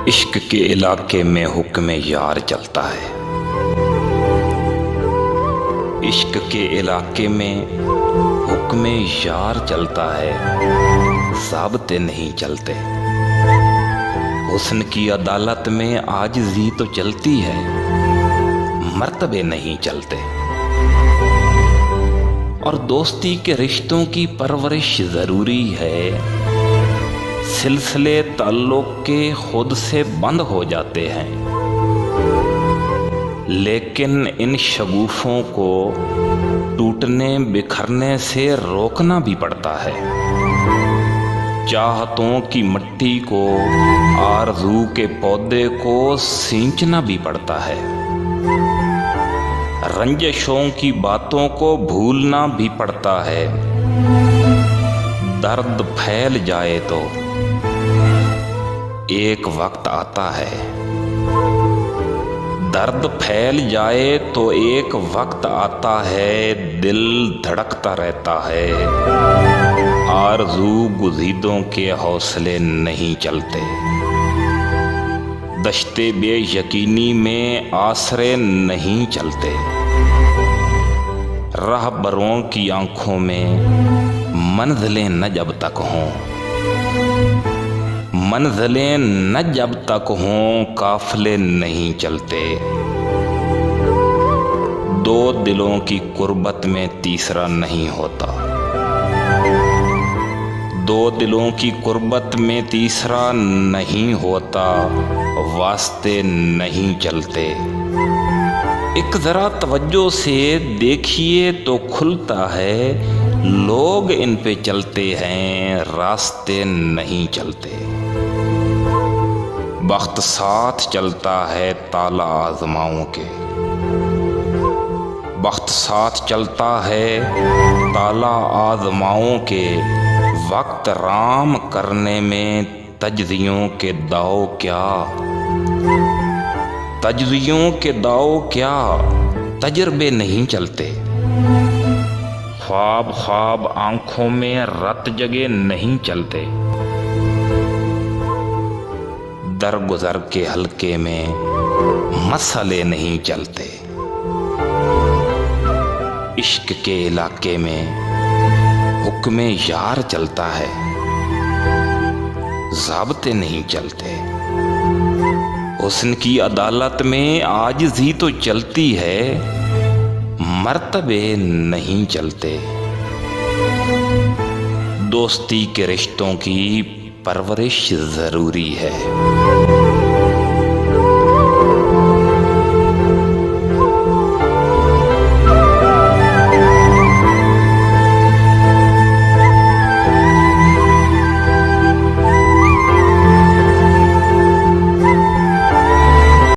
इश्क के इलाके में हुक्म यार चलता है। इश्क के इलाके में हुक्म यार चलता है, ज़ाब्ते नहीं चलते। हुस्न की अदालत में आजिज़ी तो चलती है, मर्तबे नहीं चलते। और दोस्ती के रिश्तों की परवरिश ज़रूरी है, सिलसिले ताल्लुक़ के खुद से बंद हो जाते हैं। लेकिन इन शगुफ़ों को टूटने बिखरने से रोकना भी पड़ता है। चाहतों की मिट्टी को, आरज़ू के पौधे को सींचना भी पड़ता है। रंजिशों की बातों को भूलना भी पड़ता है। दर्द फैल जाए तो एक वक्त आता है, दर्द फैल जाए तो एक वक्त आता है, दिल धड़कता रहता है। आरज़ू गुज़ीदों के हौसले नहीं चलते। दश्ते बेयकीनी में आसरे नहीं चलते। राहबरों की आंखों में मंज़िलें न जब तक हों, मंज़िलें न जब तक हों, काफ़िले नहीं चलते। दो दिलों की कुर्बत में तीसरा नहीं होता। दो दिलों की कुर्बत में तीसरा नहीं होता, वास्ते नहीं चलते। एक ज़रा तवज्जो से देखिए तो खुलता है, लोग इन पे चलते हैं, रास्ते नहीं चलते। वक्त साथ चलता है ताला आज़माओं के, वक्त साथ चलता है ताला आज़माओं के। वक्त राम करने में तजज़ियों के दाव क्या, तजज़ियों के दाव क्या, तजर्बे नहीं चलते। ख्वाब ख्वाब आंखों में रत जगे नहीं चलते। दरगुजर के हल्के में मसले नहीं चलते। इश्क के इलाके में हुक्म यार चलता है, ज़ाब्ते नहीं चलते। हुस्न की अदालत में आजिज़ी तो चलती है, मर्तबे नहीं चलते। दोस्ती के रिश्तों की परवरिश ज़रूरी है।